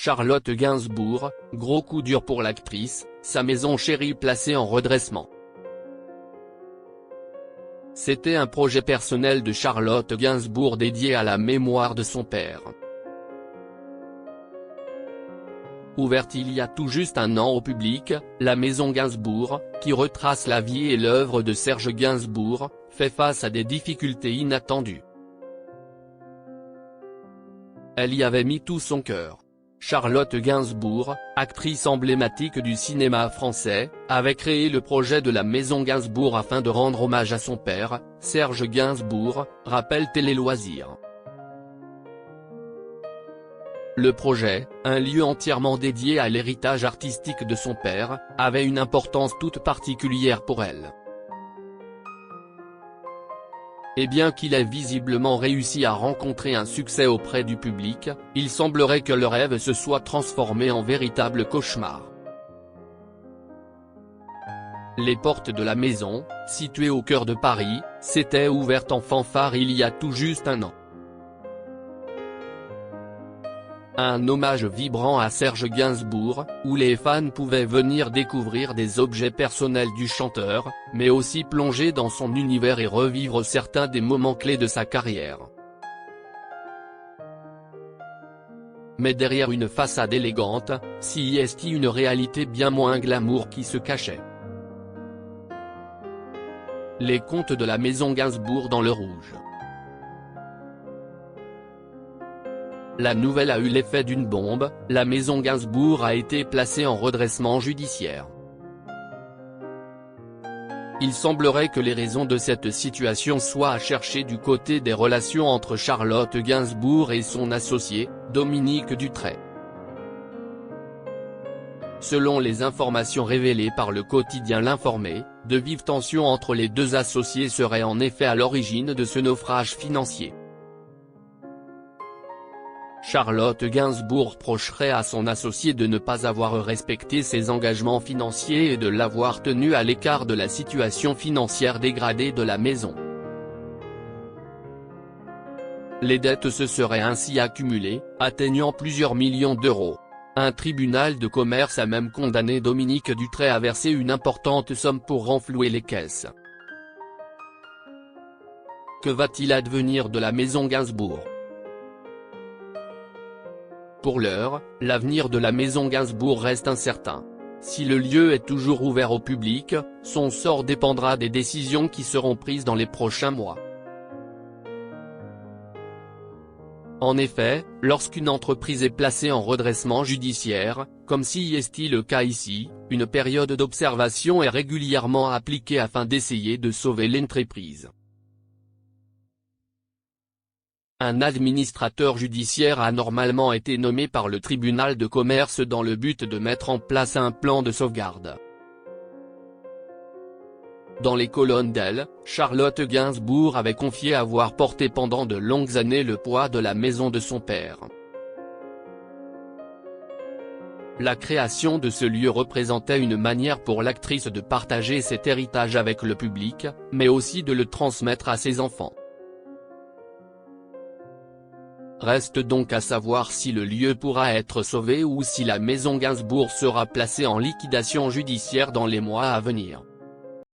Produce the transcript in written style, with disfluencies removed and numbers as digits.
Charlotte Gainsbourg, gros coup dur pour l'actrice, sa maison chérie placée en redressement. C'était un projet personnel de Charlotte Gainsbourg dédié à la mémoire de son père. Ouverte il y a tout juste un an au public, la maison Gainsbourg, qui retrace la vie et l'œuvre de Serge Gainsbourg, fait face à des difficultés inattendues. Elle y avait mis tout son cœur. Charlotte Gainsbourg, actrice emblématique du cinéma français, avait créé le projet de la maison Gainsbourg afin de rendre hommage à son père, Serge Gainsbourg, rappelle Télé Loisirs. Le projet, un lieu entièrement dédié à l'héritage artistique de son père, avait une importance toute particulière pour elle. Et bien qu'il ait visiblement réussi à rencontrer un succès auprès du public, il semblerait que le rêve se soit transformé en véritable cauchemar. Les portes de la maison, située au cœur de Paris, s'étaient ouvertes en fanfare il y a tout juste un an. Un hommage vibrant à Serge Gainsbourg, où les fans pouvaient venir découvrir des objets personnels du chanteur, mais aussi plonger dans son univers et revivre certains des moments clés de sa carrière. Mais derrière une façade élégante, s'y est une réalité bien moins glamour qui se cachait. Les contes de la maison Gainsbourg dans le rouge. La nouvelle a eu l'effet d'une bombe, la maison Gainsbourg a été placée en redressement judiciaire. Il semblerait que les raisons de cette situation soient à chercher du côté des relations entre Charlotte Gainsbourg et son associé, Dominique Dutray. Selon les informations révélées par le quotidien L'Informé, de vives tensions entre les deux associés seraient en effet à l'origine de ce naufrage financier. Charlotte Gainsbourg reprocherait à son associé de ne pas avoir respecté ses engagements financiers et de l'avoir tenu à l'écart de la situation financière dégradée de la maison. Les dettes se seraient ainsi accumulées, atteignant plusieurs millions d'euros. Un tribunal de commerce a même condamné Dominique Dutray à verser une importante somme pour renflouer les caisses. Que va-t-il advenir de la maison Gainsbourg ? Pour l'heure, l'avenir de la maison Gainsbourg reste incertain. Si le lieu est toujours ouvert au public, son sort dépendra des décisions qui seront prises dans les prochains mois. En effet, lorsqu'une entreprise est placée en redressement judiciaire, comme si est le cas ici, une période d'observation est régulièrement appliquée afin d'essayer de sauver l'entreprise. Un administrateur judiciaire a normalement été nommé par le tribunal de commerce dans le but de mettre en place un plan de sauvegarde. Dans les colonnes d'elle, Charlotte Gainsbourg avait confié avoir porté pendant de longues années le poids de la maison de son père. La création de ce lieu représentait une manière pour l'actrice de partager cet héritage avec le public, mais aussi de le transmettre à ses enfants. Reste donc à savoir si le lieu pourra être sauvé ou si la maison Gainsbourg sera placée en liquidation judiciaire dans les mois à venir.